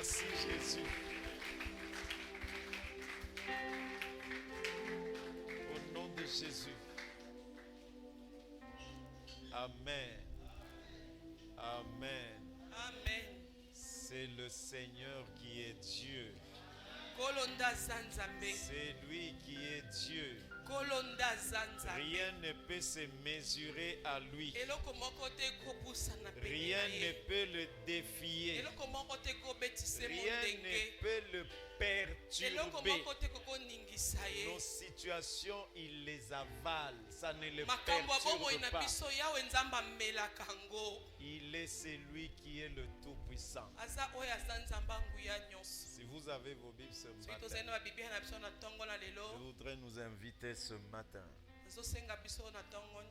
Merci Jésus. Au nom de Jésus. Amen. Amen. Amen. C'est le Seigneur qui est Dieu. Kolonda zanzambe. C'est lui qui est Dieu. Kolonda zanzambe. Rien ne peut se mesurer à lui. Eloko moko te kobusana pene Rien na ne ye. peut le défier. Eloko moko te kobetise Rien mondenge. ne peut le Eloko perturber. moko te kokoningisa ye. Nos situations, il les avale. Ça ne le Makambo abomoi perturbe na pas. biso yawe nzamba melaka ngo. Il est celui qui est le Tout-Puissant. Aza oyo aza nzamba nguya nyonso. Si vous avez vos Bibles ce Soki matin, tozali na babiblia na biso na ntongo na je lelo. voudrais nous inviter ce matin Azosenga biso na ntongo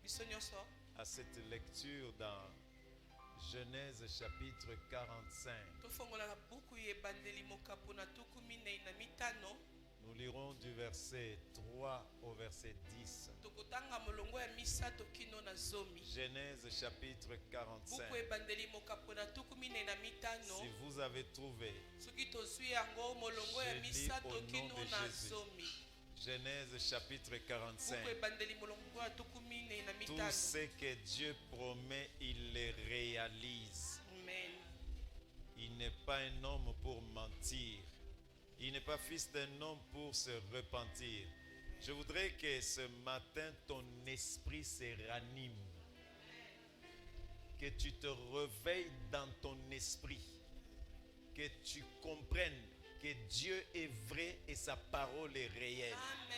biso nyonso. à cette lecture dans Genèse chapitre 45. Tofongola na buku yebandeli mokapu na tuku minei na mitano. Nous lirons du verset 3 au verset 10. Tokotanga molongo ya misato kino na zomi. Genèse chapitre 45. Buku ebandeli mokapu na tuku minei na mitano. Si vous avez trouvé, Soki tozwi yango molongo ya Je lis misato au nom kino de na Jésus. zomi. Genèse chapitre 45. Buku ebandeli molongo ya tuku minei na Tout mitano. ce que Dieu promet, il le réalise. Amen. Il n'est pas un homme pour mentir. Il n'est pas fils d'un homme pour se repentir. Je voudrais que ce matin, ton esprit se ranime. Que tu te réveilles dans ton esprit. Que tu comprennes que Dieu est vrai et sa parole est réelle. Amen.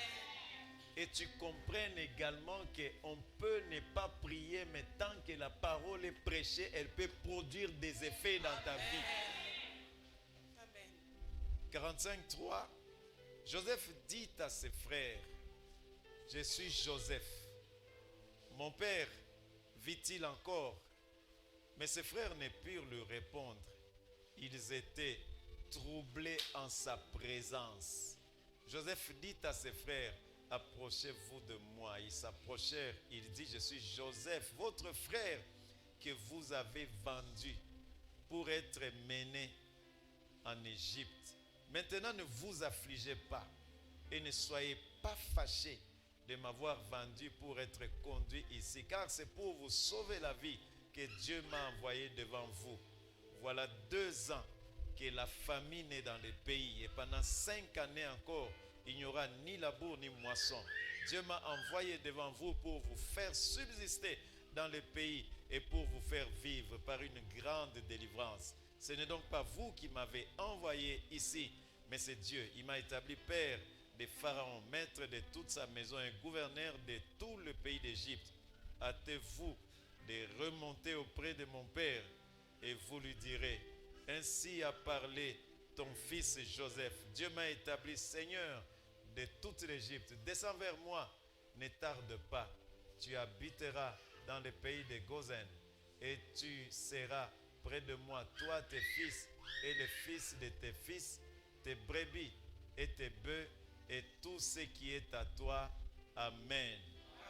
Et tu comprennes également qu'on peut ne pas prier, mais tant que la parole est prêchée, elle peut produire des effets dans ta vie. Amen. 45.3. Joseph dit à ses frères, je suis Joseph. Mon père vit-il encore? Mais ses frères ne purent lui répondre. Ils étaient troublés en sa présence. Joseph dit à ses frères, approchez-vous de moi. Ils s'approchèrent. Il dit, je suis Joseph, votre frère que vous avez vendu pour être mené en Égypte. Maintenant, ne vous affligez pas et ne soyez pas fâchés de m'avoir vendu pour être conduit ici, car c'est pour vous sauver la vie que Dieu m'a envoyé devant vous. Voilà 2 ans que la famine est dans le pays et pendant 5 années encore, il n'y aura ni labour ni moisson. Dieu m'a envoyé devant vous pour vous faire subsister dans le pays et pour vous faire vivre par une grande délivrance. Ce n'est donc pas vous qui m'avez envoyé ici, mais c'est Dieu. Il m'a établi père de Pharaon, maître de toute sa maison et gouverneur de tout le pays d'Égypte. Hâtez-vous de remonter auprès de mon père et vous lui direz, ainsi a parlé ton fils Joseph. Dieu m'a établi Seigneur de toute l'Égypte. Descends vers moi, ne tarde pas. Tu habiteras dans le pays de Gozen et tu seras près de moi, toi, tes fils et les fils de tes fils, tes brebis et tes bœufs et tout ce qui est à toi. Amen.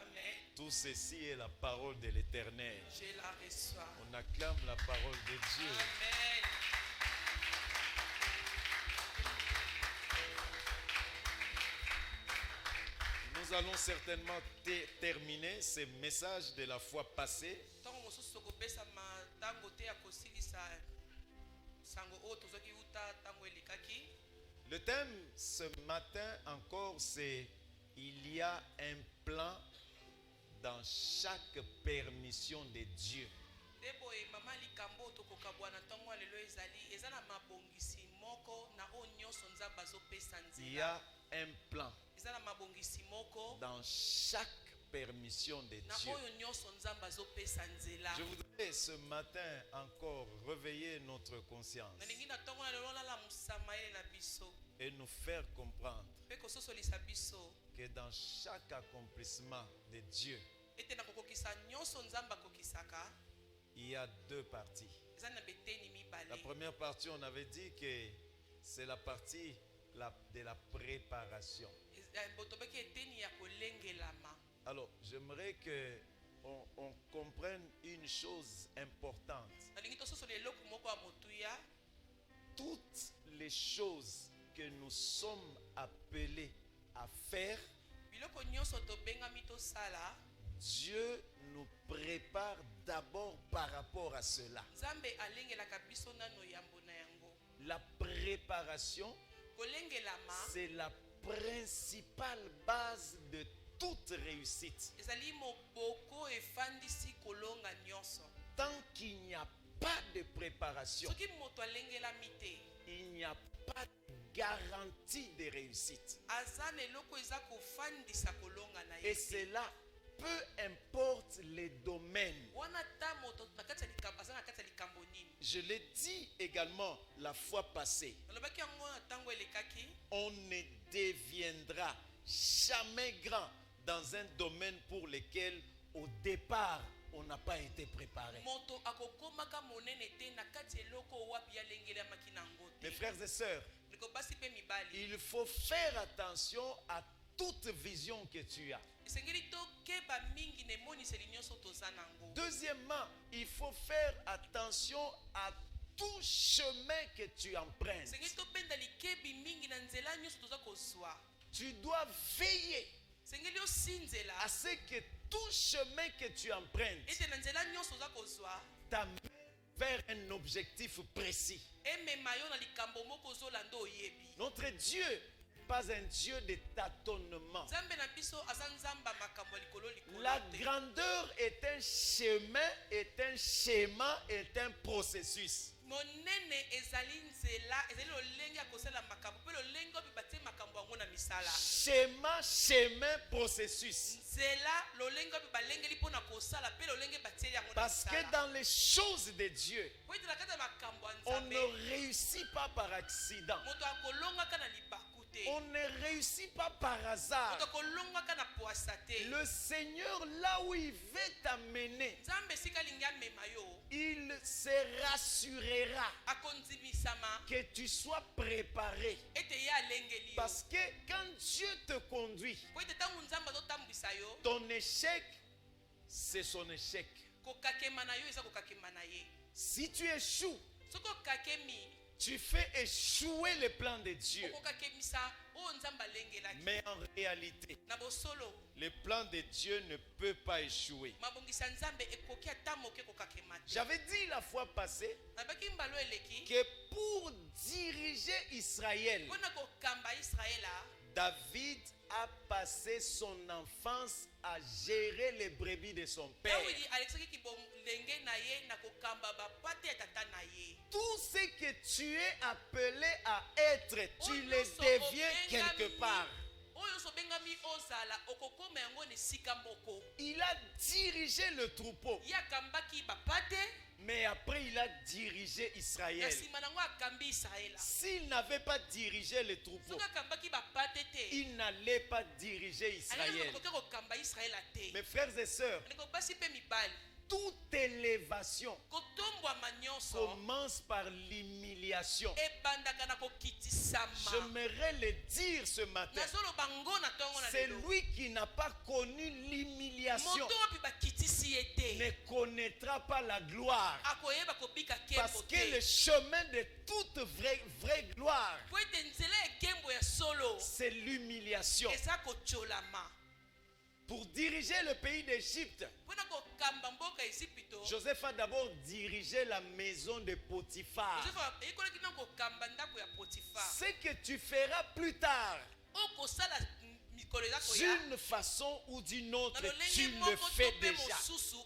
Amen. Tout ceci est la parole de l'Éternel. Je la reçois. On acclame la parole de Dieu. Amen. Nous allons certainement terminer ce message de la fois passée. Ntango mosusu tokopesama ntango te ya kosilisa sango oyo tozoki uta ntango elekaki. Le thème ce matin encore, c'est il y a un plan dans chaque permission de Dieu. Nde boye mama likambo oyo tokokabwa na ntango ya lelo ezali eza na mabongisi moko na oyo nyonso nzambe azopesa Il y a nzela. un plan Eza na mabongisi moko dans chaque permission de na Dieu. oyo nyonso nzambe azopesa nzela. Je voudrais ce matin encore réveiller notre conscience nalingi na ntongo na lelo olalamusa mayele na biso et nous faire comprendre mpe kososolisa biso que dans chaque accomplissement de Dieu, ete na kokokisa nyonso nzambe akokisaka il y a 2 parties. eza na beteni mibale. La première partie, on avait dit que c'est la partie de la préparation. Tobeki eteni ya kolengelama. Alors, j'aimerais que on comprenne une chose importante. nalingi tososola eloko moko ya motuya. toutes les choses que nous sommes appelés à faire, biloko nyonso tobengami tosala, Dieu nous prépare d'abord par rapport à cela. nzambe alengelaka biso nano yambo na yango. La préparation, Kolengelama c'est la principale base de toute réussite. ezali moboko efandisi kolonga nyonso. Tant qu'il n'y a pas de préparation, Soki moto alengelami te, il n'y a pas de garantie de réussite. aza na eloko eza kofandisa kolonga na Et ye. cela, peu importe les domaines. Wana ta moto na kati ya likambo aza na kati ya likambo nini. Je l'ai dit également la fois passée, Nalobaki yango na ntango elekaki, on ne deviendra jamais grand dans un domaine pour lequel au départ on n'a pas été préparé. moto akokomaka monene te na kati ya eloko wapi alengelamaki nango te. Mes frères et sœurs, Ndeko basi mpe mibali, il faut faire attention à toute vision que tu as. esengeli tokeba mingi na emoniseli nyonso toza nango. Deuxièmement, il faut faire attention à tout chemin que tu empruntes. Esengeli tobenda likebi mingi na nzela nyonso toza kozwa. Tu dois veiller Esengeli osinzela à ce que tout chemin que tu empruntes ete na nzela nyonso oza kozwa t'amène vers un objectif précis. emema yo na likambo moko ozolanda oyebi. Notre Dieu n'est pas un Dieu de tâtonnement. Nzambe na biso aza nzamba makambo ya likolo La likolo te. grandeur est un chemin, est un schéma, est un processus. Monene ezali nzela, ezali lolenge ya kosala makambo mpe lolenge oyo batie makambo yango na misala. Schéma, chemin, processus. Nzela lolenge oyo balengeli mpo na kosala mpe lolenge batieli yango na Parce que misala. dans les choses de Dieu, Po ete na kati ya makambo ya on nzambe, ne réussit pas par accident. moto akolongaka na libaku te. On ne réussit pas par hasard. Moto akolongaka na poasa te. Le Seigneur, là où il veut t'amener, Nzambe esika alingi amema yo, il se rassurera akondimisama que tu sois préparé. ete ye alengeli yo. Parce que quand Dieu te conduit, Po ete ntango nzambe azotambwisa yo, ton échec, c'est son échec. kokakema na yo eza kokakema na ye. Si tu échoues, Soki okakemi, tu fais échouer le plan de Dieu. okokakemisa oyo nzambe alengelaki. Mais en réalité, Na bosolo, le plan de Dieu ne peut pas échouer. mabongisi ya nzambe ekoki ata moke kokakema te. J'avais dit la fois passée Nabaki mbalo eleki, que pour diriger Israël, mpona kokamba Israela, David a passé son enfance à gérer les brebis de son père. Dawidi alekisaki kibolenge na ye na kokamba bapate ya tata na ye. Tout ce que tu es appelé à être, tu Oyo le nyonso deviens obengami- quelque part. oyo nyonso obengami ozala okokoma yango na esika moko. Il a dirigé le troupeau, Ye akambaki bapate, mais après il a dirigé na Israël. nsima nango akambi Israela. S'il n'avait pas dirigé le troupeau, Soki akambaki bapate te, il n'allait pas diriger Israël. akoki kokamba Israela te. Mes frères et sœurs, Ndeko basi mpe mibali, toute élévation kotombwama nyonso commence par l'humiliation. ebandaka na Je kokitisama. m'aimerais le dire ce matin. Nazoloba ngo na ntongo na C'est lelo. lui qui n'a pas connu l'humiliation Moto wapi bakitisi ye te, ne connaîtra pas la gloire. akoyeba kobika Parce kembo que le te. chemin de toute vraie gloire, Po ete nzela ya ekembo ya solo c'est l'humiliation. eza kotyolama. Pour diriger le pays d'Égypte, Mpona kokamba mboka Ezipito, Joseph a d'abord dirigé la maison de Potiphar. Josefa eyekolaki na kokamba ndako ya Potifa. Ce que tu feras plus tard, Okosala mikolo eza koya d'une façon ou d'une autre, na lolenge tu le moko fais to mpe déjà. mosusu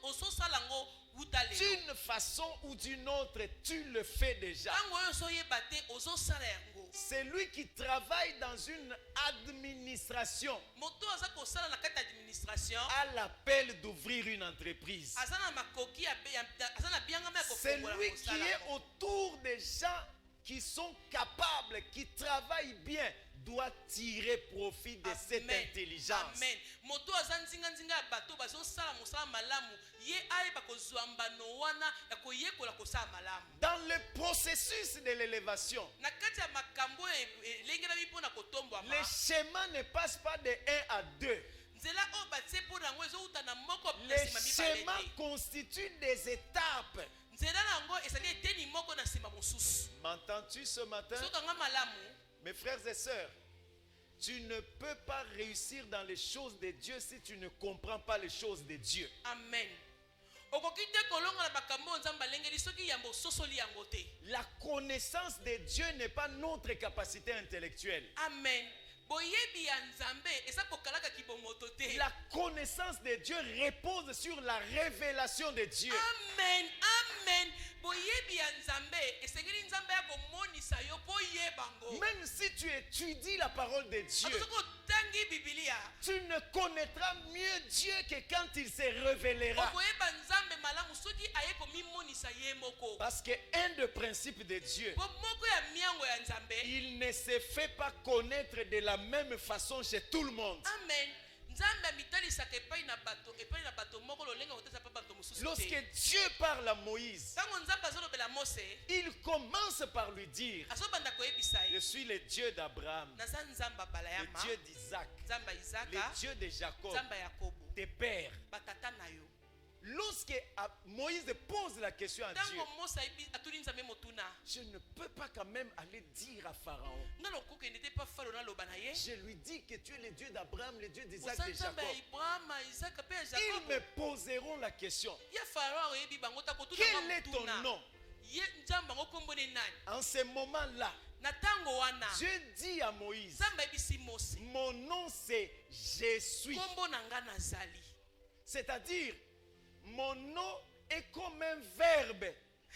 ososala ngo wuta lelo. D'une façon ou d'une autre, tu le fais déjà. Ntango oyo ozoyeba te ozosala yango. C'est lui qui travaille dans une administration Moto aza kosala na kati ya administration, à l'appel d'ouvrir une entreprise. aza na makoki aza na biangama ya C'est kofongola lui qui kosala est yango. autour des gens qui sont capables, qui travaillent bien, doit tirer profit de cette Amen. intelligence. Amen. Moto aza nzinga ya bato bazosala mosala malamu, ye ayeba kozwa mbano wana ya koyekola kosala malamu. Dans le processus de l'élévation, Na kati ya makambo elengelami mpona kotombwama, le chemin ne passe pas de 1 à 2. nzela oyo batie mpona yango ezowuta na moko na Le nsima mibale chemin te. constitue des étapes. Nzela na yango ezali eteni moko na nsima mosusu. M'entends-tu ce matin? sokanga malamu Mes frères et sœurs, tu ne peux pas réussir dans les choses de Dieu si tu ne comprends pas les choses de Dieu. amen okoki te kolonga na makambo oyo nzambe alengeli soki yambo ososoli yango te. La connaissance de Dieu n'est pas notre capacité intellectuelle. Amen. Boyebi ya nzambe eza kokalaka kibomoto te. La connaissance de Dieu repose sur la révélation de Dieu. Amen. Amen. Boyebi ya nzambe esengeli nzambe ya komonisa yo po yebango. Même si tu étudies la parole de Dieu, Atoko tangi Biblia. tu ne connaîtras mieux Dieu que quand il se révélera. Okoyeba nzambe malamu soki aye komimonisa ye moko. Parce qu'un des principes de Dieu, Po moko ya miango ya nzambe. il ne se fait pas connaître de la même façon chez tout le monde. Amen. Nzambe amitalisaka epai na bato moko lolenga kotesa pa bato mosusu te. Lorsque Dieu parle à Moïse, Tango nzambe azolobela Mose, il commence par lui dire: azobanda koyebisa je ye. suis le Dieu d'Abraham, Naza nzambe abala ya le ma, Dieu d'Isaac, nzambe ya le Isaka, Dieu de Jacob, nzambe ya Yakobo, tes pères. batata na yo. Lorsque Moïse pose la question à Dieu, Tango Mose atuli nzambe motuna, je ne peux pas quand même aller dire à Pharaon, ngalo kokende te pa falo na loba na ye. je lui dis que tu es le Dieu d'Abraham, le Dieu d'Isaac, Oza de nzambe ya Jacob. Ibrahim, Isaka pe ya Ils Jacob. me poseront la question: Ya Pharaon oyebi bango ta kotuna quel est ton motuna. nom? Ye nzambe ngo kombo ne nani? En ce moment-là, Na tango wana, Dieu dit à Moïse: nzambe ebisi Mose, mon nom c'est Je suis. kombo na nga nazali. C'est-à-dire, mon nom est comme un verbe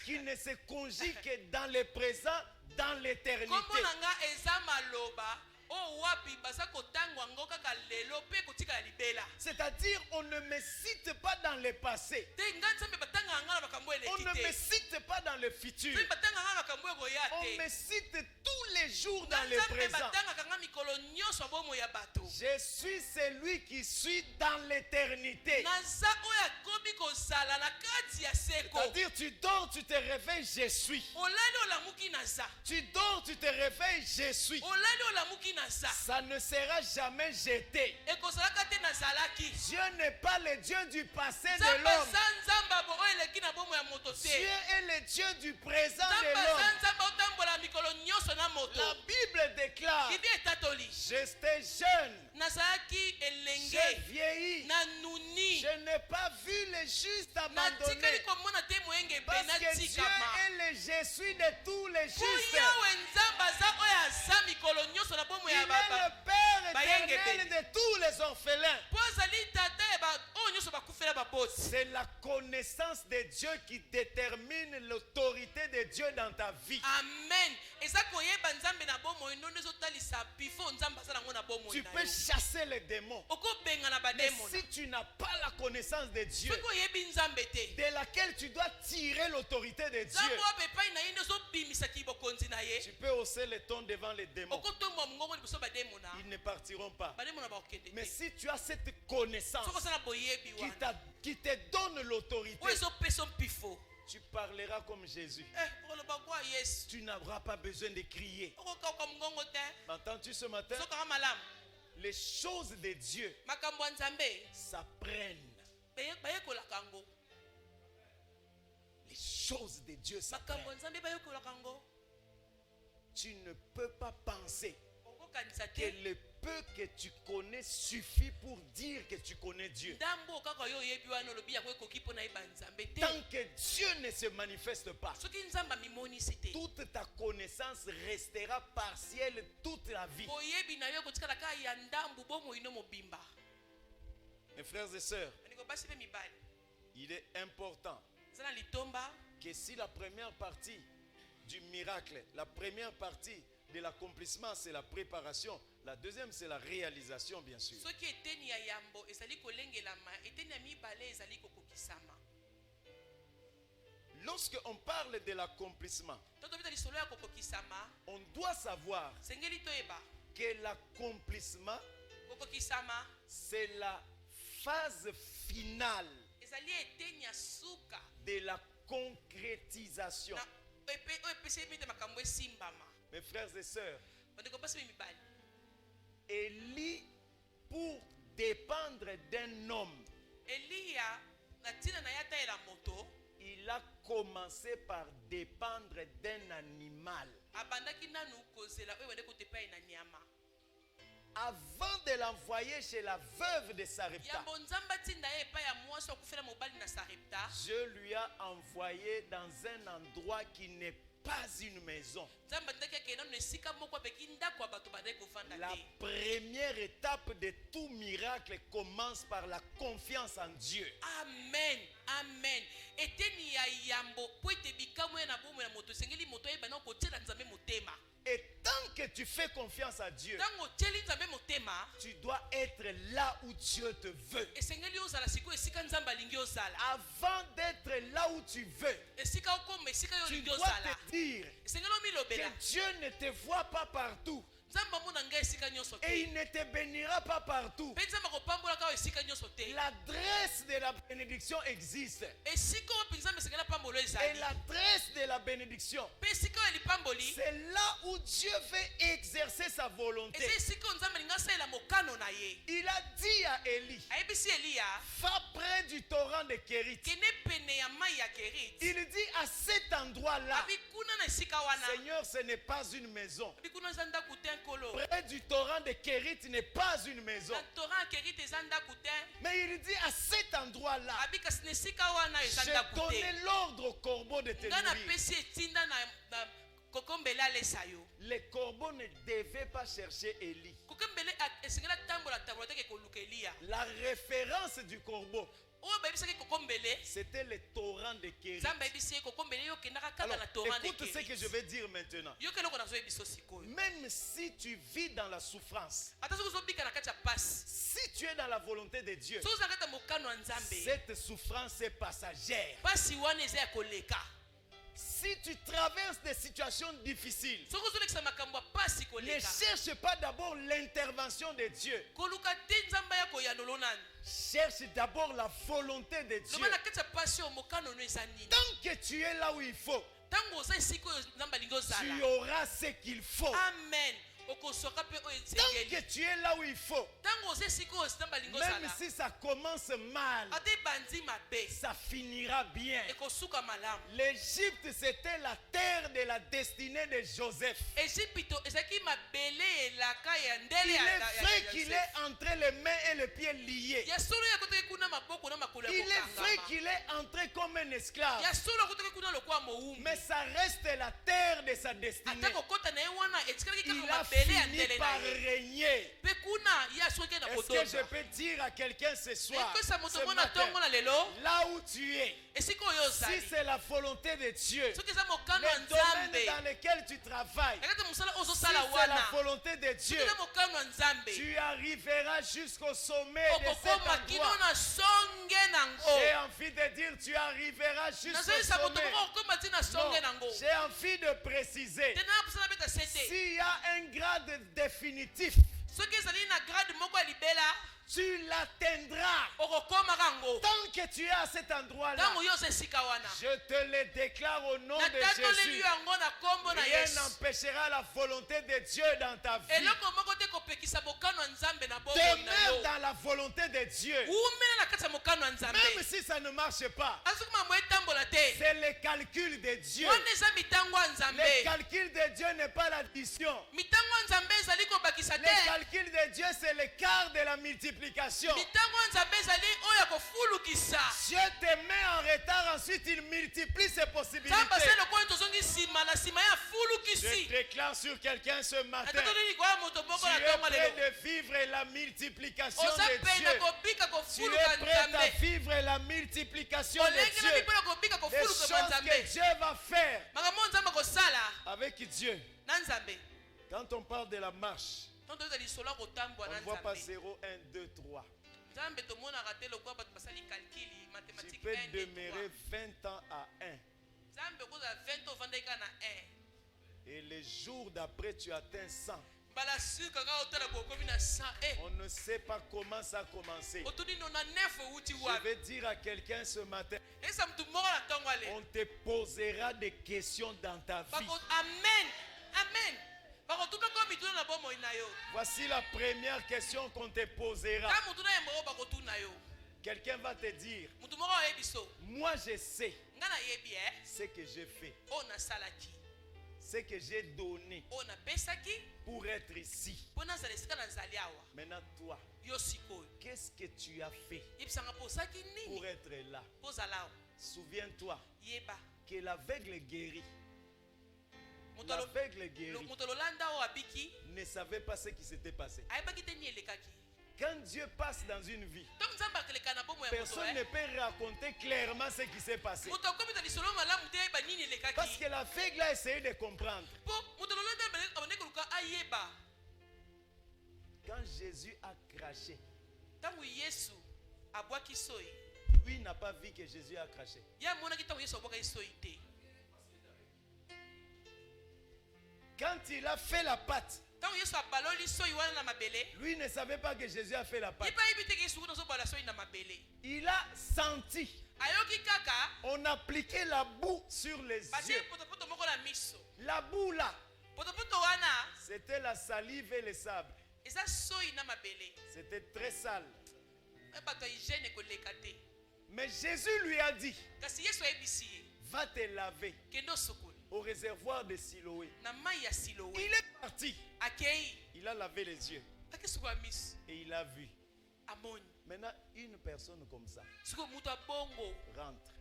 qui ne se conjugue que dans le présent, dans l'éternité. Kombo na nga eza maloba o wapi basa kotangwa ngo kaka lelo pe kotika libela. C'est-à-dire, on ne me cite pas dans le passé. Te nga nzambe batanga nga na makambo On ne eleki me te. cite pas dans le futur. Nzambe batanga nga na makambo ekoya On te. me cite tous les jours Nga dans le nzambe présent. batanga nga mikolo nyonso bomo ya bato. Je suis celui qui suis dans l'éternité. Naza oyo akomi kozala na kati ya seko. C'est-à-dire, tu dors, tu te réveilles, je suis. Olali olamuki naza. Tu dors, tu te réveilles, je suis. Olali olamuki naza. Ça ne sera jamais jeté. Ekozalaka te nazalaki. Dieu n'est pas le Dieu du passé de Nzambe l'homme. aza nzambe bo oyo eleki na bomo ya moto Dieu te. est le Dieu du présent Nzambe de aza l'homme. nzambe otambola mikolo nyonso na moto. La Bible déclare: Bibi etatoli. j'étais jeune, Nazalaki j'ai elenge. vieilli, Nanuni. je n'ai pas vu le juste abandonné. Natikali komona te moyenge pe Parce que Dieu natikama. est le je suis de tous les Po justes. yawe nzambe aza oyo aza mikolo nyonso na bomo Il ya est baba. le Père Bayenge éternel beni. de tous les orphelins. Po azali tata ya oyo nyonso bakufela baboti. C'est la connaissance de Dieu qui détermine l'autorité de Dieu dans ta vie. Amen. Eza koyeba nzambe na bomoi ndondo ezotalisa bifo nzambe aza nango na bomoi Tu na peux yo. chasser les démons. Okobenga na Mais bademona. si tu n'as pas la connaissance de Dieu, Soki oyebi nzambe te. de laquelle tu dois tirer l'autorité de Dieu, Nzambe oyo epai na ye nde ozobimisaki bokonzi na ye. tu peux hausser le ton devant les démons. Okotomba mongongo liboso bademona. Ils ne partiront pas. Bademona bakokende Mais te. si tu as cette connaissance Soki osala boyebi qui, wana. qui te donne l'autorité, Oyo ezopesa mpifo. tu parleras comme Jésus. Okoloba kwa Yesu. Tu n'auras pas besoin de crier. Okokauka mongongo te. M'entends-tu ce matin? Sokaka malamu. Les choses de Dieu Makambo ya nzambe s'apprennent. bayekolaka yango. Les choses de Dieu Makambo ya s'apprennent. nzambe bayekolaka yango. Tu ne peux pas penser Okokanisa que te. le peu que tu connais suffit pour dire que tu connais Dieu. Ndambo kaka yo oyebi wana olobi yango ekoki mpo na yeba nzambe te. Tant que Dieu ne se manifeste pas, Soki nzambe amimonisi te. toute ta connaissance restera partielle toute la vie. Boyebi na yo ekotikala kaka ya ndambu bomoi no mobimba. Mes frères et sœurs, Bandeko basi mpe mibali. il est important Eza na litomba. que si la première partie du miracle, la première partie de l'accomplissement, c'est la préparation, la deuxième, c'est la réalisation, bien sûr. Soki eteni ya yambo ezali kolengelama, eteni ya mibale ezali kokokisama. Lorsque on parle de l'accomplissement, Totobeta lisolo ya kokokisama, on doit savoir sengeli toyeba. que l'accomplissement, Kokokisama c'est la phase finale ezali eteni ya suka. de la concrétisation. Na oyo epesi ete makambo esimbama. Mes frères et sœurs, Bandeko basi mpe mibali. Élie, pour dépendre d'un homme, Eliya na ntina na ye atayela moto. il a commencé par dépendre d'un animal. abandaki nanu kozela oyo bande kotepa na nyama. Avant de l'envoyer chez la veuve de Sarepta, Yambo nzamba tinda ye pa ya mwasi okufela mobali na Sarepta. Dieu lui a envoyé dans un endroit qui n'est pas une maison. Nzamba tindaki akenda na esika moko apeki ndako ya bato bande kovanda La te. première étape de tout miracle commence par la confiance en Dieu. Amen. Amen. Eteni ya yambo po ete bikamwe ya na bomo ya moto esengeli moto ayeba na kotiela nzambe motema. Et tant que tu fais confiance à Dieu, Ntango otieli nzambe motema, tu dois être là où Dieu te veut. esengeli ozala sikoyo esika nzambe alingi ozala. Avant d'être là où tu veux, Esika okoma esika yo tu olingi dois ozala. te dire Esengeli omilobela. que Dieu ne te voit pas partout Nzambe amona ngai esika nyonso et te. il ne te bénira pas partout. Mpe nzambe akopambola kaka esika nyonso te. L'adresse de la bénédiction existe. Esika oyo mpe nzambe esengeli apambola Et ezali. l'adresse de la bénédiction, Mpe esika oyo elipamboli, c'est là où Dieu veut exercer sa volonté. eza esika oyo nzambe alingi asalela mokano na ye. Il a dit à Élie, Ayebisi Eliya, va près du torrent de Kérit. kende pene ya mai ya Kerit. Il dit à cet endroit-là, Abi kuna na esika wana. Seigneur, ce n'est pas une maison. Abi kuna eza ndako te nkolo. Près du torrent de Kérit n'est pas une maison. Na torrent ya Kerit eza ndako te. Mais il dit à cet endroit-là, Abi kasi na esika wana eza j'ai ndako donné te. l'ordre au corbeau de te Nga nourrir. napesi etinda na kokombele alesa yo. Les corbeaux ne devaient pas chercher Élie. Kokombele esengeli atambola te ke koluka Eliya. La référence du corbeau, Oyo bayebisaki kokombele, c'était le torrent de Kérit. nzambe ayebisi ye kokombele yo okendaka kaka Alors, na torrent de écoute ce que je Kerit. vais dire maintenant. Yo keloko nazoyebi biso sikoyo. Même si tu vis dans la souffrance, Ata soki ozobika na kati ya pasi, si tu es dans la volonté de Dieu, soki oza na kati ya mokano ya nzambe, cette souffrance est passagère. pasi wana eza ya koleka. Si tu traverses des situations difficiles, Soki ozolekisa makambo ya pasi ne koleka, cherche pas d'abord l'intervention de Dieu. koluka te nzambe ya koyanola nani. Cherche d'abord la volonté de Dieu. Loba na kati ya pasi oyo mokano no eza nini. Tant que tu es là où il faut, Ntango oza esika oyo nzambe alingi tu ozala. auras ce qu'il faut. Amen. Okozwaka mpe oyo Tant esengeli. que tu es là où il faut, Ntango oza esika oyo nzambe alingi même ozala. si ça commence mal, Ata ebandi mabe, ça finira bien. ekosuka malamu. L'Égypte, c'était la terre de la destinée de Joseph. Ejipito ezalaki mabele elaka ya ndele Il ya est vrai qu'il Joseph. est entre les mains et les pieds liés. Ya solo yakotaki kuna maboko na makolo ya Il est vrai kokangama. qu'il est entré comme un esclave. Ya solo yakotaki kuna lokwa moumbi. Mais ça reste la terre de sa destinée. Ata kokota na ye wana etikalaki Il kaka a mabele ya fini ndele na par ye. régner. Mpe kuna ye asoki na Est-ce que je kotonda. peux dire à quelqu'un ce soir, Epesa moto ce mona matin, ntongo na lelo, là où tu es, esika oyo si ozali. c'est la volonté de Dieu, Soki eza mokano ya les domaines nzambe, dans lesquels tu travailles, na kati ya mosala oyo si ozosala c'est la wana, volonté de soki Dieu, eza mokano ya nzambe, tu arriveras jusqu'au sommet de cet okokoma kino endroit. na songe nango. J'ai envie de dire, tu arriveras jusqu'au Nazoyisa moto sommet. moko okokoma ti na Non, songe nango. j'ai envie de préciser, Tena posala beta sete. s'il y a un grade définitif, Soki ezali na grade moko ya libela, tu l'atteindras. okokomaka yango. Tant que tu es à cet endroit-là, Ntango yo oza esika wana, je te le déclare au nom de natatoleli Jésus. yo yango na kombo na Rien Yesu. n'empêchera la volonté de Dieu dans ta vie. Eloko moko te kopekisa mokano ya nzambe na bomoi na Demeure yo. dans la volonté de Dieu. Umela na kati ya mokano ya nzambe. Même si ça ne marche pas, Asoki mambo etambola te. c'est le calcul de Dieu. Wana eza mitango ya Le nzambe. calcul de Dieu n'est pas l'addition. Mitango ya nzambe ezali kobakisa Le te. calcul de Dieu, c'est le quart de la multiplication. Mitango ya nzambe ezali oyo ya kofulukisa. Dieu te met en retard, ensuite il multiplie ses possibilités. nzambe asali lokola tozongi nsima na nsima ya Je afulukisi. déclare sur quelqu'un ce matin, atatoleli koya moto moko tu na es ntongo prêt lelo. de vivre la multiplication oza de pene Dieu. kobika Tu kofuluka es prêt à nzambe. vivre la multiplication de olengela Dieu. mipona kobika Des kofuluka choses mwa que nzambe. Dieu va faire makambo oyo nzambe akosala avec Dieu. na nzambe. Quand on parle de la marche, ntango toyoza lisolo ya kotambwa on na ne voit pas nzambe. 0, 1, 2, 3. nzambe tomonaka te lokola bato basali calculi Tu mathématique peux 1 2 demeurer 3. 20 ans à 1. nzambe okozala 20 ovandaki kaka na 1. Et le jour d'après, tu atteins 100. mbala suka kaka otala bokomi na 100. On ne sait pas comment ça a commencé. otuni nona 9 outi Je wapi. vais dire à quelqu'un ce matin, esa mutu moko na ntongo ale. on te posera des questions dans ta vie. Amen. Amen. bakotuna mituna na bomoi na yo. Voici la première question qu'on te posera. ta mutu na yembo oyo bakotuna yo. Quelqu'un va te dire, mutu moko ayebi so. moi je sais nga nayebi ce que j'ai fait, oyo nasalaki ce que j'ai donné oyo napesaki pour être ici. mpo nazala esika nazali awa. Maintenant, toi, Yo sikoyo qu'est-ce que tu as fait yebisanga mpo osalaki pour nini être là? mpo ozala awa. Souviens-toi Yeba que l'aveugle guéri, moto alo- l'aveugle guéri moto lolanda oyo abiki ne savait pas ce qui s'était passé. ayebaki te nini elekaki. Quand Dieu passe dans une vie, ntango nzambe akeleka na bomo ya moto personne ne peut raconter clairement ce qui s'est passé. moto akomita lisolo malamu te ayeba nini Parce elekaki que l'aveugle a essayé de comprendre. mpo moto lolanda abandi koluka ayeba. Quand Jésus a craché, ntango yesu abwaki soi lui n'a pas vu que Jésus a craché. ye amonaki ntango yesu abwakaki soi te. Quand il a fait la pâte, ntango yesu abaloli soi wana na mabele lui ne savait pas que Jésus a fait la ye pâte. mpe ayebi te ke yesu kuna azobala soi na mabele. Il a senti, ayoki kaka on appliquait la boue sur les batie yeux. potopoto moko na miso. La boue là, potopoto wana c'était la salive et le sable. eza soi na mabele. C'était très sale. bato ya hygiene koleka te. Mais Jésus lui a dit, kasi yesu ayebisi ye va te laver kende osokola au réservoir de Siloé. na mai ya silowe. Il est parti. akei Il a lavé les yeux akisukola miso et il a vu. amoni. Maintenant, une personne comme ça sikoyo moto abongo rentre.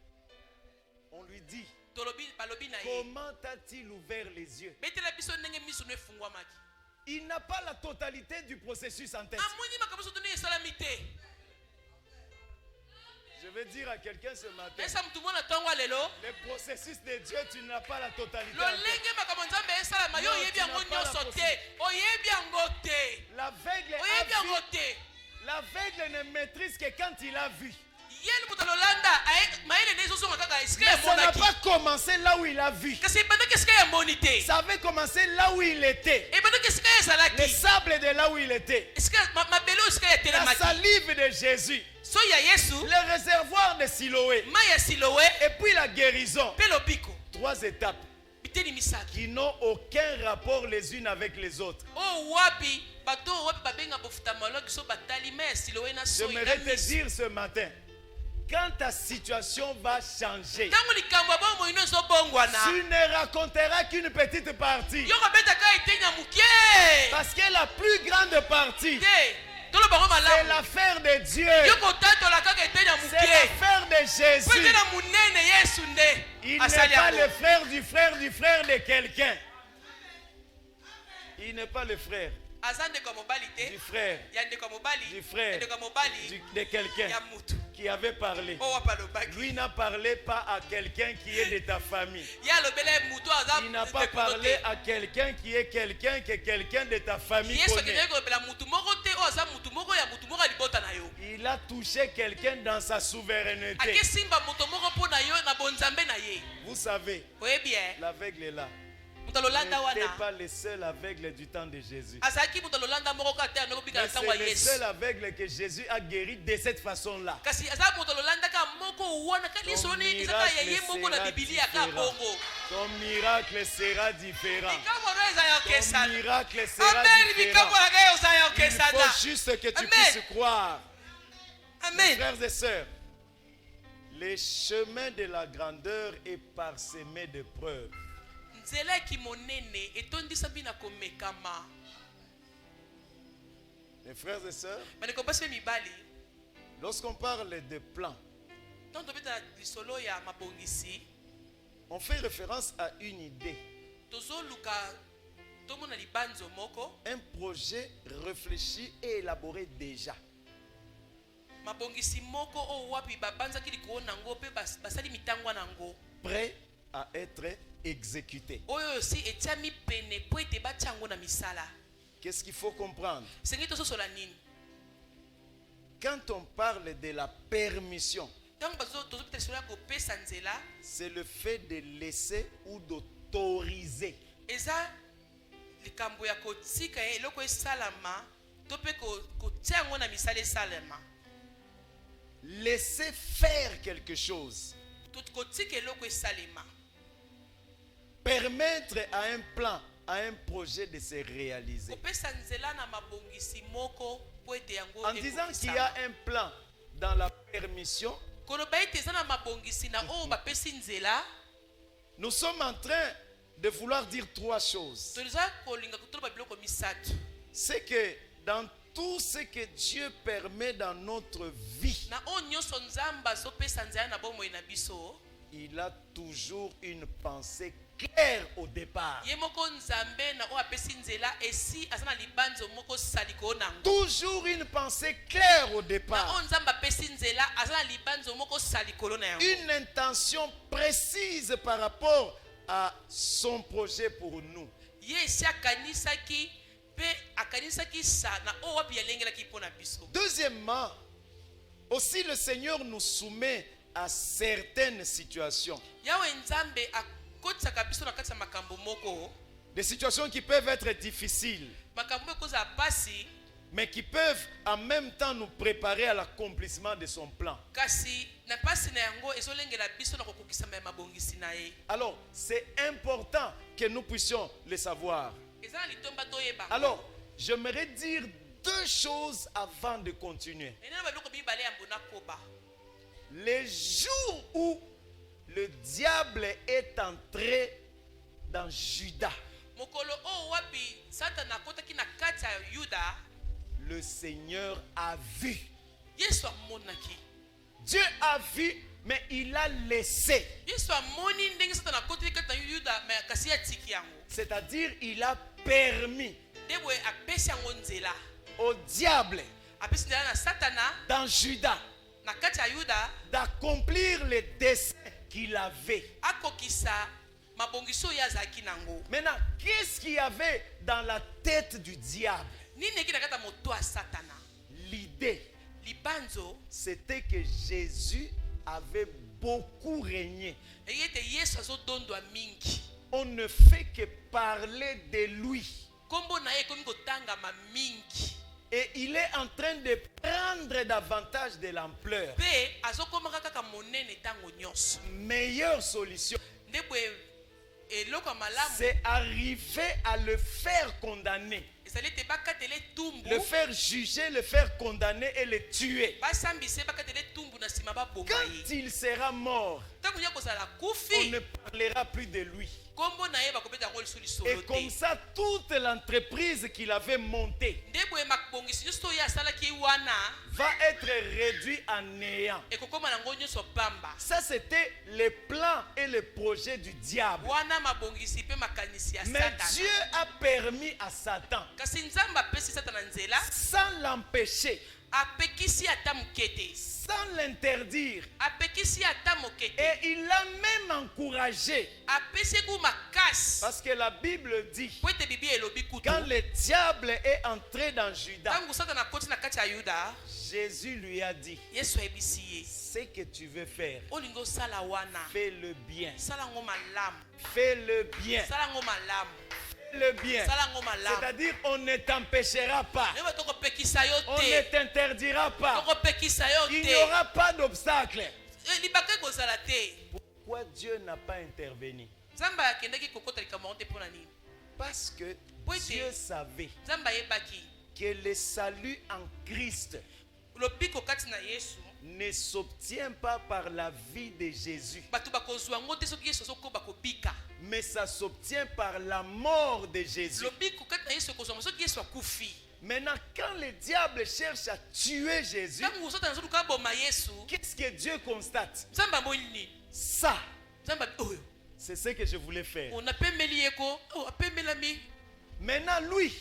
On lui dit, balobi na ye comment a-t-il ouvert les yeux? betela biso ndenge miso no efungwamaki. Il n'a pas la totalité du processus en tête. amoni makambo so tondenge esalami te. Je vais dire à quelqu'un ce matin, esa motu mona ntongo ya lelo le processus de Dieu, tu n'as pas la totalité en tête. lolenge makambo nzambe esalama yo Non, oyebi tu yango n'as pas la nyonso te oyebi yango te L'aveugle oyebi a yango vu. te. L'aveugle ne maîtrise que quand il a vu. yeni moto lolanda mayele nde ezozonga kaka esika Mais ça n'a emonaki pas commencé là où il a vu. kasi ebandaki esika ya moni te. Ça avait commencé là où il était. ebandaki esika ya Le ezalaki sable de là où il était. esika mabele oyo esika ya La telemaki salive de Jésus. so ya yesu Le réservoir de Siloé. mai ya silowe Et puis la guérison. mpe lobiko 3 étapes biteni misato qui n'ont aucun rapport les unes avec les autres. oyo wapi bato oyo wapi babenga bofutamologue so batali mai ya silowe na soi na J'aimerais te miso. dire ce matin, quand ta situation va changer, ntango likambo ya bomoi ino ezobongwana tu ne raconteras qu'une petite partie. yo kobetaka etenya moke Parce que la plus grande partie, te toloba ngo c'est malamu l'affaire de Dieu. yo kotatola kaka etenya C'est moke l'affaire de po ete Jésus. na monene yesu nde Il n'est asali pas yango. le frère de quelqu'un. Il n'est pas le frère aza ndeko ya mobali du te frère ya ndeko ya mobali Du frère. ya ndeko ya mobali de quelqu'un ya mutu qui avait parlé. oyo wapi alobaki Lui n'a parlé pas à quelqu'un qui est de ta famille. ye alobela ye mutu aza Il n'a pas parlé à quelqu'un qui est quelqu'un que quelqu'un de ta famille yesu connaît. akendeki kolobela mutu moko te oyo aza mutu moko ya mutu moko ya libota na yo Il a touché quelqu'un dans sa souveraineté. akesimba moto moko mpo na yo na bonzambe na ye. Vous savez, oyebi e l'aveugle est là. moto alolanda N'était wana pas le seul aveugle du temps de Jésus. azalaki moto alolanda moko kaka te yango kobika na Mais ntango c'est ya le yesu seul aveugle que Jésus a guéri de cette façon-là. kasi aza moto alolandaka moko wana kaka liso nini ezaka ya ye moko na bibilia kaka bongo Ton miracle sera différent. likambo no eza ya Ton okesana miracle sera amen différent. likambo na ngai oza ya Il okesana faut juste que tu Amen. puisses croire. amen Frères et sœurs, le chemin de la grandeur est parsemé de preuves. nzela eki monene etondisami na komekama. Mes frères et sœurs, bandeko basi mpe mibali lorsqu'on parle de plan, ntango tobeta na lisolo ya mabongisi on fait référence à une idée, tozoluka tomona libanzo moko un projet réfléchi et élaboré déjà. mabongisi moko oyo wapi babanzaki likolo nango mpe basali mitangwa nango Prêt à être exécuté. oyo osi etiami pene mpo ete batia yango na misala. Qu'est-ce qu'il faut comprendre? sengi tososola nini Quand on parle de la permission, ntango tozopeta lisolo ya kopesa nzela c'est le fait de laisser ou d'autoriser. eza likambo ya kotika eloko esalama to mpe kotia yango na misala esalama. Laisser faire quelque chose. kotika eloko esalema Permettre à un plan, à un projet de se réaliser. kopesa nzela na mabongisi moko po ete yango En disant qu'il y a un plan dans la permission, koloba ete eza na mabongisi na oyo bapesi nzela. Nous sommes en train de vouloir dire trois choses. Toza kolinga kutoloba biloko misatu. C'est que dans tout ce que Dieu permet dans notre vie, Na oyo nyonso nzambe azopesa nzela na bomoi na biso, il a toujours une pensée claire au départ. ye moko nzambe na oyo apesi nzela esi aza na libanzo moko saliko nango. Toujours une pensée claire au Na départ. oyo nzambe apesi nzela aza na libanzo moko salikolo na yango. Une intention précise par rapport à son projet pour nous. Ye esi akanisaki pe akanisaki sa na oyo wapi yalengelaki mpo na biso. Deuxièmement, aussi le Seigneur nous soumet à certaines situations. Yawe nzambe akotisaka biso na kati ya makambo moko. Des situations qui peuvent être difficiles, Makambo ekozala pasi mais qui peuvent en même temps nous préparer à l'accomplissement de son plan. kasi na pasi na yango ezolengela biso na kokokisama ya mabongisi na ye. Alors, c'est important que nous puissions le savoir. Eza na litomba toyeba. Alors, j'aimerais dire deux choses avant de continuer. Enena ba biloko mibale ya mbona koba. Les jours où le diable est entré dans Juda, Mokolo o wapi Satan akotaki na kati ya Yuda, le Seigneur a vu. Yesu amonaki. Dieu a vu, mais il a laissé. Yesu amoni ndenge Satan akotaki kati na Yuda mais kasi atiki yango. C'est-à-dire, il a permis Ndebwe apesi yango nzela. au diable Apesi nzela na Satana dans Juda na kati ya Yuda d'accomplir les desseins qu'il avait. akokisa mabongiso ya azalaki nango. Maintenant, qu'est-ce qu'il y avait dans la tête du diable? Nini eki na kati ya moto ya Satana? L'idée, Libanzo c'était que Jésus avait beaucoup régné. eyete Yesu azodondwa mingi. On ne fait que parler de lui. Kombo na ye ekomi kotangama mingi. Et il est en train de prendre davantage de l'ampleur. Pe azokomaka kaka monene tango nyonso. Meilleure solution, Ndebwe eloko ya malamu c'est arriver à le faire condamner. ezali te bakatele tumbu Le faire juger, le faire condamner et le tuer. basambise bakatele tumbu na nsima baboma Quand ye. il sera mort, Ntango ya kozala on kufi ne parlera plus de lui. kombo na ye bakobeta yango liso Et lisolo comme te. ça, toute l'entreprise qu'il avait montée Ndebwe mabongisi nyonso oyo asalaki ye wana va être réduite en néant. ekokoma nango nyonso pamba. Ça, c'était le plan et le projet du diable. Wana mabongisi pe makanisi ya Mais Satana. Dieu a permis à Satan, Kasi nzambe apesi Satana nzela sans l'empêcher, apekisi ata mokete. sans l'interdire, Apekisi ata mokete. et il l'a même encouragé. Apesi ku makasi. Parce que la Bible dit, Po ete bibi elobi kutu. quand le diable est entré dans Juda, Tango Satana akoti na kati ya Yuda, Jésus lui a dit, Yesu ayebisi ye. ce que tu veux faire, Olingi osala wana. fais-le bien. Sala ngo malamu. Fais-le bien. Sala ngo malamu. Fais-le bien. Sala ngo malamu. C'est-à-dire, on ne t'empêchera pas. Leba tokopekisa yo On ne te. t'interdira pas. Tokopekisa yo Il n'y te. aura pas d'obstacle. Libaka ekozala te. Pourquoi Dieu n'a pas intervenu? Nzambe akendaki kokota likambo yango te mpo na nini? Parce que Oui, Dieu c'est- savait Nzambe ayebaki que le salut en Christ lobiko kati na Yesu ne s'obtient pas par la vie de Jésus, bato bakozwa yango te soki Yesu azokoba kobika. mais ça s'obtient par la mort de Jésus. Lobiko kati na Yesu ekozwa soki Yesu akufi. Maintenant, quand le diable cherche à tuer Jésus, Ntango Satana azoluka aboma Yesu, qu'est-ce que Dieu constate? Nzambe amoni nini? Ça, Nzambe abi oyo. c'est ce que je voulais faire. On apemeli ye ko, oh apemelami. Maintenant, lui,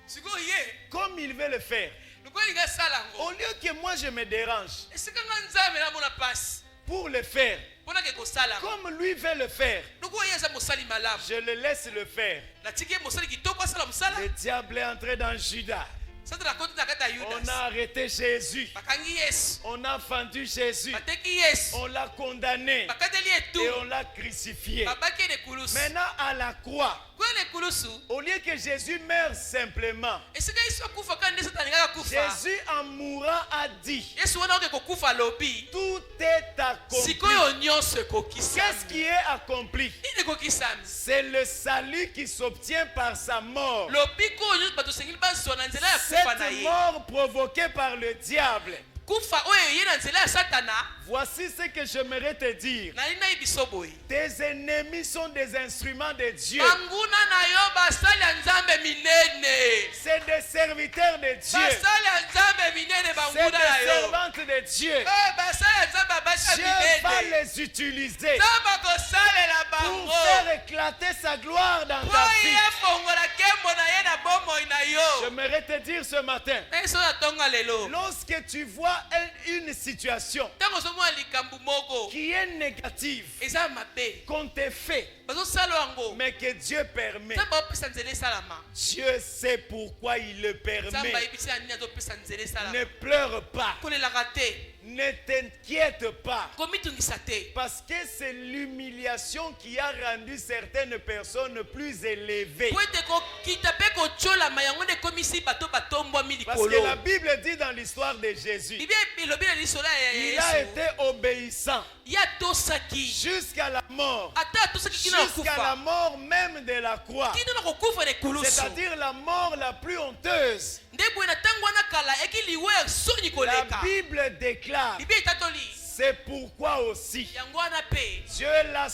Sikoyo ye, comme il veut le faire, lokola linga sala au ngo. lieu que moi je me dérange Esika nga Nzambe na mona pasi. pour le faire, Pona ke kosala. comme lui veut le faire, Lokola ye za mosali malamu. je le laisse le faire. Na tiki mosali kitoko asala mosala. Le diable est entré dans Judas. Satana akoti na kati ya On Yudas. a arrêté Jésus. Bakangi Yesu. On a fendu Jésus. Bateki Yesu. On l'a condamné. Bakateli etu. Et on l'a crucifié. Babaki ne kulusu. Maintenant, à la croix, Kwa ne kulusu. au lieu que Jésus meure simplement, Esika Yesu akufa kandi nde Satana alingaka kufa. Jésus en mourant a dit, Yesu wana oke kokufa lobi. tout est accompli. Sikoyo nyonso Qu'est-ce ekokisami. qui est accompli? Nini ekokisami? C'est le salut qui s'obtient par sa mort. Lobi koyo nyonso bato sengeli bazwa na nzela ya kufa na Cette ye. mort provoquée par le diable kufa oyo ye na nzela ya satana Voici ce que j'aimerais te dire. nali nayebi so boye Tes ennemis sont des instruments de Dieu. banguna na yo basali ya nzambe minene C'est des serviteurs de Dieu. basali ya nzambe minene C'est banguna na des yo servantes de Dieu. basali ya nzambe abasi Dieu ya va minene les utiliser nzambe akosalela pour bango faire éclater sa gloire dans po ta ye vie. fongola nkembo na ye na bomoi na yo J'aimerais te dire ce matin, so na ntongo lelo lorsque tu vois une situation ntango ozomona likambo moko qui est négative, eza mabe qu'on te fait, bazosala yango mais que Dieu permet, nzambe aopesa nzela esalama Dieu sait pourquoi il le nzambe permet. ayebisi ya nini azopesa nzela esalama Ne pleure pas, kolelaka te ne t'inquiète pas, komitungisa te parce que c'est l'humiliation qui a rendu certaines personnes plus élevées. po ete kokita mpe kotiolama yango nde ekomisi bato batombwami Parce que likolo la Bible dit dans l'histoire de Jésus, biblia elobi na lisolo ya il a yesu été obéissant ye atosaki jusqu'à la mort, ata atosaki kino na jusqu'à la kokufa mort même de la croix, kino na kokufa na ekulusu c'est-à-dire la mort la plus honteuse. nde boye na ntango wana kala eki liwe ya soni La koleka Bible déclare, biblia etatoli c'est pourquoi aussi yango wana mpe Dieu l'a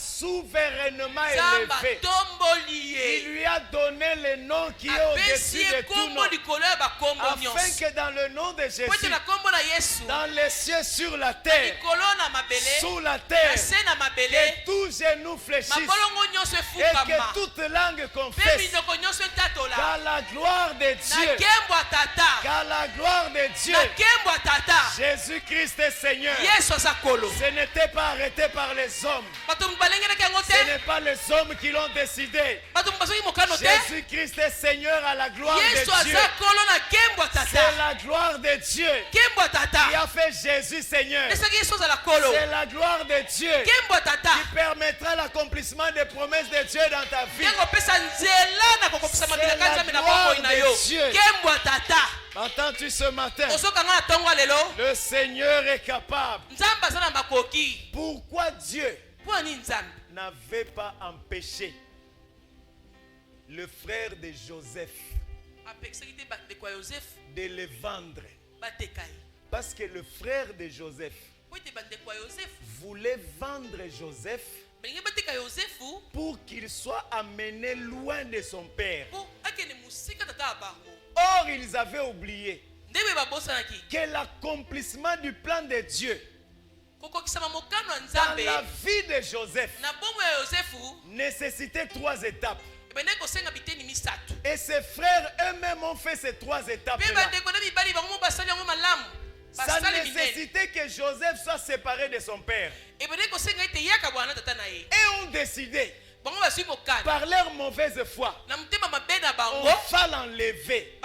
souverainement nzambe élevé. atomboli Il ye lui a donné le nom qui est apesi au-dessus ye de tout nom, nkombo likolo ya bakombo afin nyonso que dans le nom de po ete Jésus, na nkombo na yesu dans les cieux, sur la na terre, likolo na mabele sous la na terre, se na mabele que tous genoux fléchissent mabolongo nyonso et efukama que toute langue mpe confesse minoko nyonso etatola qu'à la gloire de na Dieu, nkembo ya tata qu'à la gloire de Dieu, na nkembo ya tata Jésus-Christ est Seigneur. yesu aza kolo Ce n'était pas arrêté par les hommes. bato balengelaki yango Ce te n'est pas les hommes qui l'ont décidé. bato basoki mokano te Jésus-Christ est Seigneur à la gloire yesu de Dieu. aza kolo na nkembo ya C'est tata la gloire de Dieu nkembo ya qui tata a fait Jésus Seigneur. esaki yesu azala kolo C'est la gloire de Dieu nkembo ya tata qui permettra l'accomplissement des promesses de Dieu dans ta vie. nde kopesa nzela na kokopesa mabila C'est la nzambe na gloire bomoi na de yo Dieu. nkembo ya tata Entends-tu ce matin? ozokanga na ntongo ya lelo Le Seigneur est capable. nzambe aza na makoki Pourquoi Dieu mpo na nini nzambe n'avait pas empêché le frère de Joseph apekisaki te bandeko ya yosefu de le vendre? bateka ye Parce que le frère de Joseph po ete bandeko ya yosefu voulait vendre Joseph balingi bateka yosefu pour qu'il soit amené loin de son père. mpo akende mosika tata ya bango Or, ils avaient oublié nde boye babosanaki que l'accomplissement du plan de Dieu kokokisama mokano ya dans nzambe la vie de Joseph na bongo ya yosefu nécessitait 3 étapes. ebandeki kosenga biteni misato Et ses frères eux-mêmes ont fait ces 3 mpe étapes-là. bandeko na mibali bango mo basali yango malamu Ça basali minene nécessitait que Joseph soit séparé de son père. ebandeki kosenga ete yaka bwana tata na ye Et ont décidé, bango bazwi mokano par leur mauvaise foi, na motema mabe na on bango va l'enlever.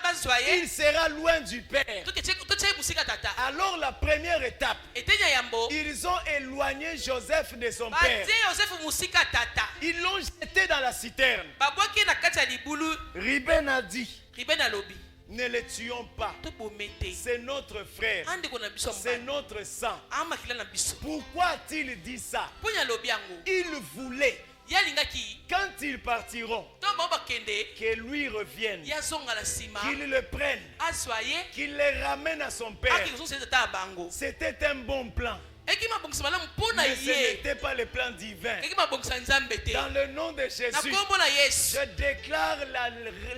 bazwa ye Il sera loin du père. totia ye mosika tata Alors la première étape, etenya yambo ils ont éloigné Joseph de son père. batie yosefu mosika tata Ils l'ont jeté dans la citerne. babwaki ye na kati ya libulu Ruben a dit, riben alobi ne le tuons pas. tobome te C'est notre frère. andeko na biso ya C'est mobali notre sang. amakila na biso Pourquoi a-t-il dit ça? mponi alobi yango Il voulait, ye alingaki quand ils partiront, ntango bango bakende que lui revienne, ye azonga na nsima qu'il le prenne, azwa ye qu'il le ramène à son père. akende kosongisa tata ya bango C'était un bon plan. eki mabongisa malamu mpo na Mais ce ye n'était pas le plan divin. eki mabongisa nzambe te Dans le nom de na Jésus, nkombo na yesu je déclare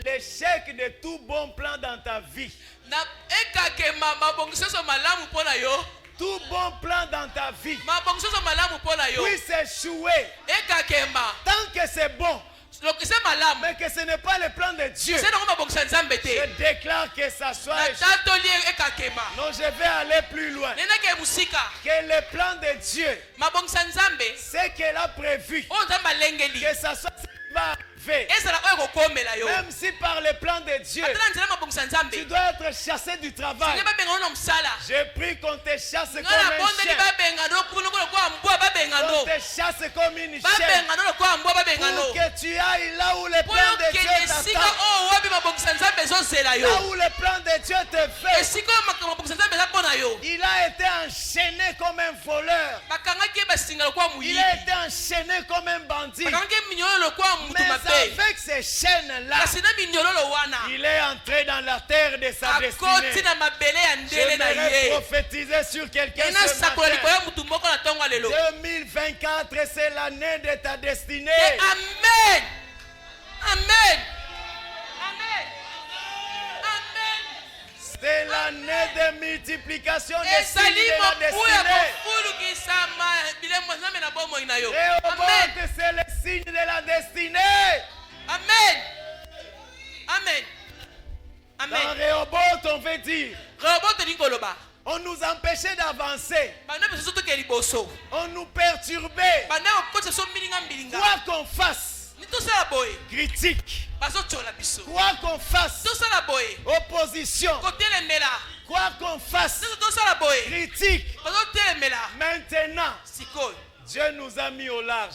l'échec de tout bon plan dans ta vie. na ekakema mabongisa nyonso malamu mpo na yo Tout bon plan dans ta vie mabongisa nyonso malamu mpo na yo puisse échouer. ekakema Tant que c'est bon, lokisa malamu mais que ce n'est pas le plan de Dieu. se nango mabongisa nzambe te Je déclare que ça soit échoué. natatoli ekakema Non, je vais aller plus loin. nenake mosika Que le plan de Dieu, mabongisa nzambe ce qu'elle a prévu, oyo nzambe alengeli que ça soit ce qui va arriver. ezala oyo ekokomela yo Même si par le plan de Dieu, ata na nzela mabongisa nzambe tu dois être chassé du travail. senge babengano na mosala Je prie qu'on te chasse comme nga na un bondeli chien. babengano kulungu lokola mbwa babengano On te chasse comme une chienne. babengano lokola mbwa babengano Pour que tu ailles là où le mpo plan de Dieu yokende esika t'attend. oyo wapi mabongisa nzambe ezozela yo Là où le plan de Dieu te fait. esika oyo mabongisa nzambe eza mpo na yo Il a été enchaîné comme un voleur. bakangaki ye basinga lokola Il moyibi a été enchaîné comme un bandit. bakangaki ye minyolo Mais avec ces chaînes-là, il est entré dans la terre de sa destinée. J'aimerais prophétiser sur quelqu'un ce matin. 2024, c'est l'année de ta destinée. Amen. Amen. Amen. C'est l'année de multiplication des signes de la destinée. Rehoboth, c'est le signe de la destinée. Amen. Amen. Dans Amen. Rehoboth, on veut dire, on nous empêchait d'avancer. On nous perturbait. Quoi qu'on fasse, critique. Quoi qu'on fasse, opposition. Quoi qu'on fasse, critique. Maintenant, Dieu nous a mis au large.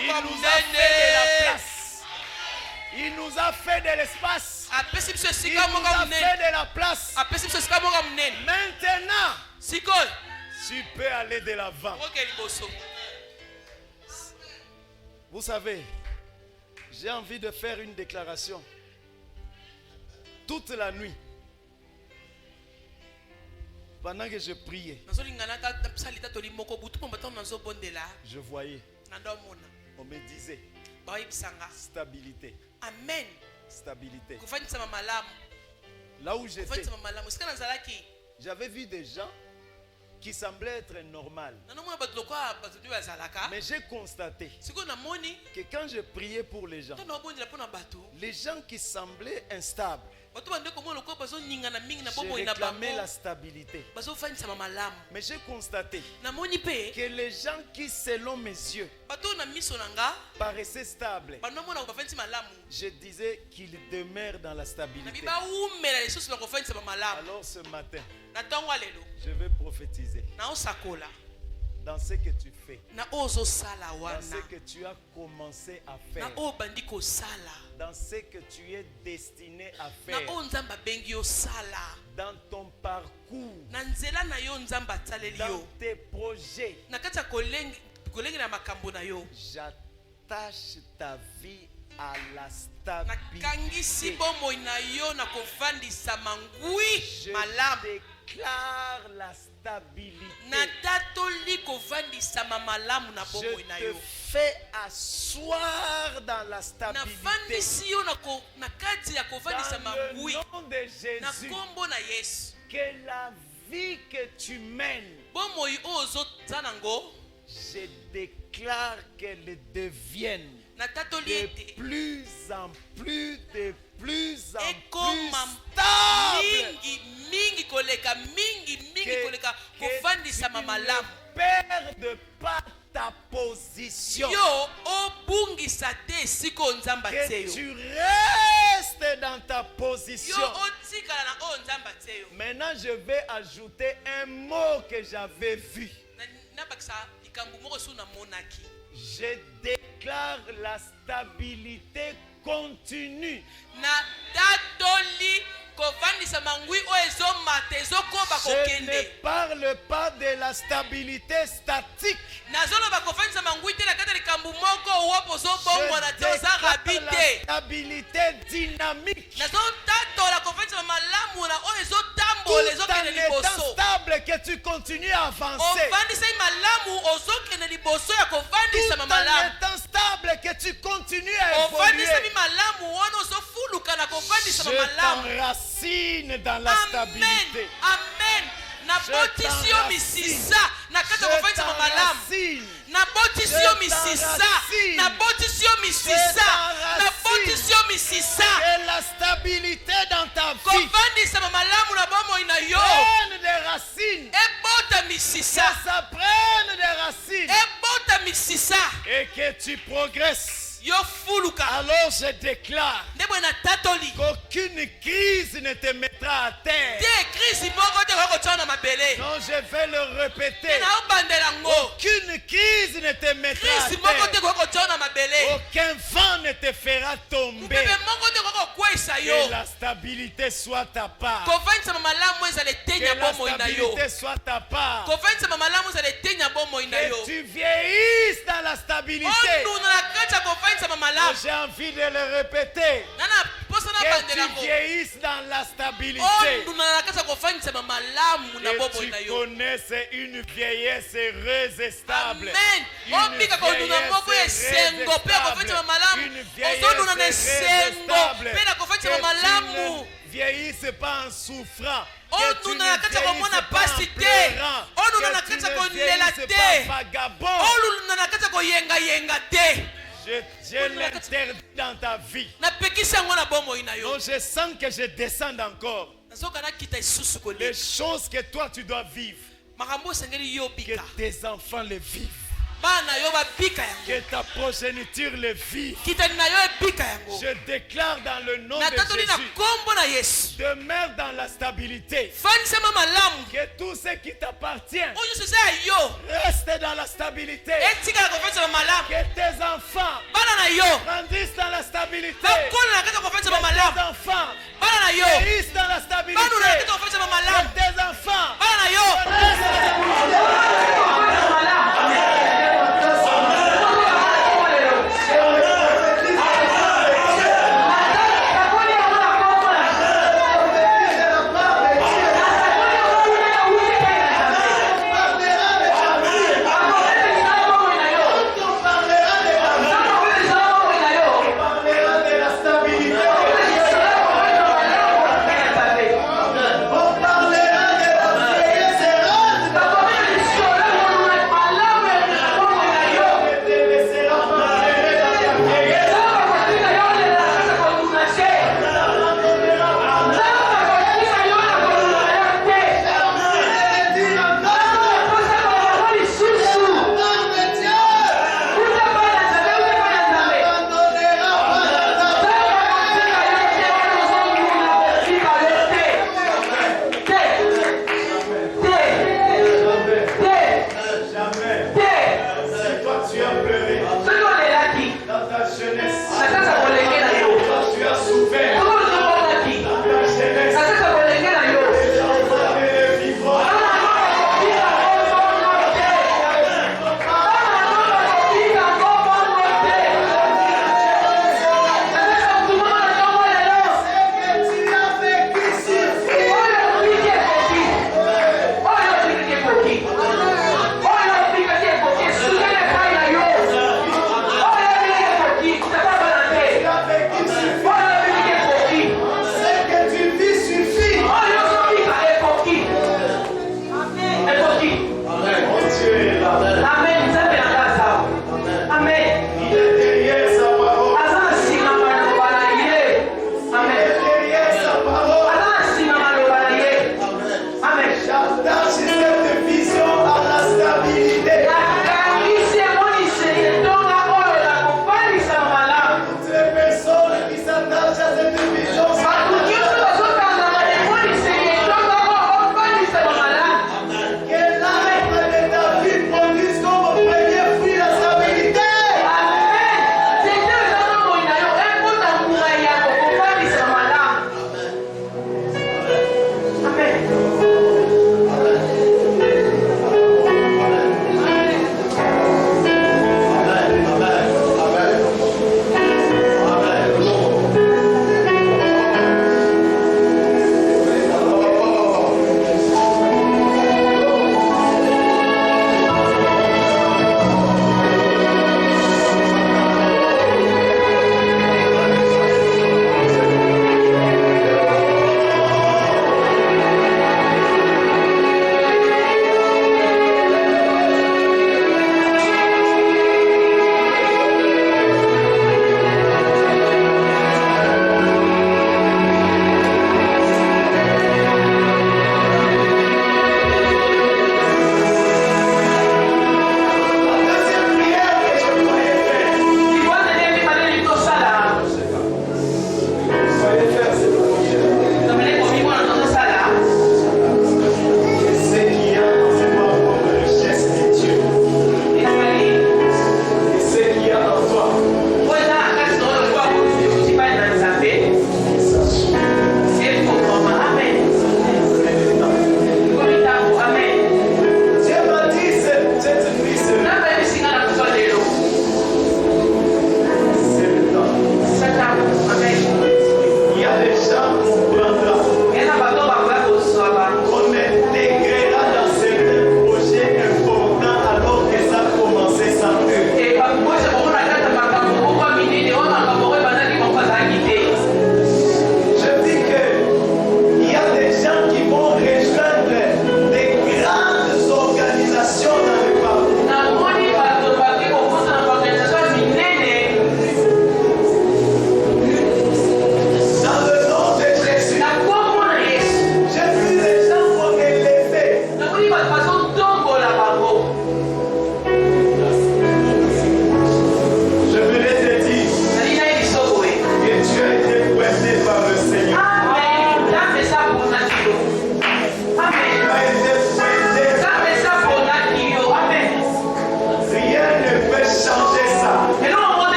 Il nous a fait de la place. Il nous a fait de l'espace. Il nous a fait de la place. Maintenant, tu peux aller de l'avant. Vous savez, j'ai envie de faire une déclaration. Toute la nuit, pendant que je priais, je voyais, on me disait, stabilité. Amen. Stabilité. Là où j'étais, j'avais vu des gens qui semblaient être normaux. Mais j'ai constaté que quand je priais pour les gens qui semblaient instables, j'ai réclamé la stabilité. Mais j'ai constaté que les gens qui, selon mes yeux, paraissaient stables, je disais qu'ils demeurent dans la stabilité. Alors ce matin, je vais prophétiser dans ce que tu fais, dans ce que tu as commencé à faire, dans ce que tu es destiné à faire, dans ton parcours, dans tes projets. J'attache ta vie à la stabilité. Je déclare la stabilité. Je te fais asseoir dans la stabilité. Dans le nom de Jésus, que la vie que tu mènes, je déclare qu'elle devienne de plus en plus stable. Que tu ne perdes pas ta position. Que tu restes dans ta position. Maintenant, je vais ajouter un mot que j'avais vu. Je déclare la stabilité continue. Je ne parle pas de la stabilité statique. Je déclare la stabilité dynamique. Tout en étant stable, que tu continues à avancer. Tout en étant stable, que tu continues à évoluer. Je t'enracine dans la stabilité. Amen. Nabotisi misisa nakata malamu. Nabotisi misisa. Et la stabilité dans ta vie prenne des racines. Que ça prenne des racines. Et que tu progresses. Alors je déclare qu'aucune crise ne te mettra à terre. Non, je vais le répéter. Aucune crise ne te mettra à terre. Aucun vent ne te fera tomber. kofandisa yo Que la stabilité soit ta part. kofandisa malamu ezala etenya Que la bomoi na yo stabilité soit ta part. kofandisa malamu ezala etenya bomoi na yo Que tu vieillisses dans la stabilité. onduna na kati ya kofandisa malamu J'ai envie de le répéter. nana posa na Que bandela tu ko vieillisses dans la stabilité. onduna na kati ya kofandisa malamu na Que bomoi na tu yo connaisses une vieillesse heureuse et stable. amen ombika konduna moko esengo mpe akofandisa malamu ozonduna na esengo mpe na kofandisa malamu Vieillisse pas en souffrant. onduna na kati ya komona pasi te onduna na kati ya kolela te onduna na kati ya koyengayenga te Je l'interdis dans ta vie. napekisi yango na bomoi na yo Donc je sens que je descends encore. nazoka nakita lisusu Les kolela choses que toi tu dois vivre, makambo esengeli yo que bika tes enfants le vivent, bana yo babika yango que ta progéniture le vive. kitani na yo ebika yango Je déclare dans le nom de natatoli na Jésus, kombo na yesu demeure dans la stabilité. fandisama malamu Que tout ce qui t'appartient oyo nyonso eza ya yo reste dans la stabilité. etikala kofandisama malamu Que tes enfants bana na yo grandissent dans la stabilité. bakola na kati ya kofandisama Que tes malamu enfants bana na yo vieillissent dans la stabilité. banuna na kati ya kofandisama malamu Que tes enfants bana na yo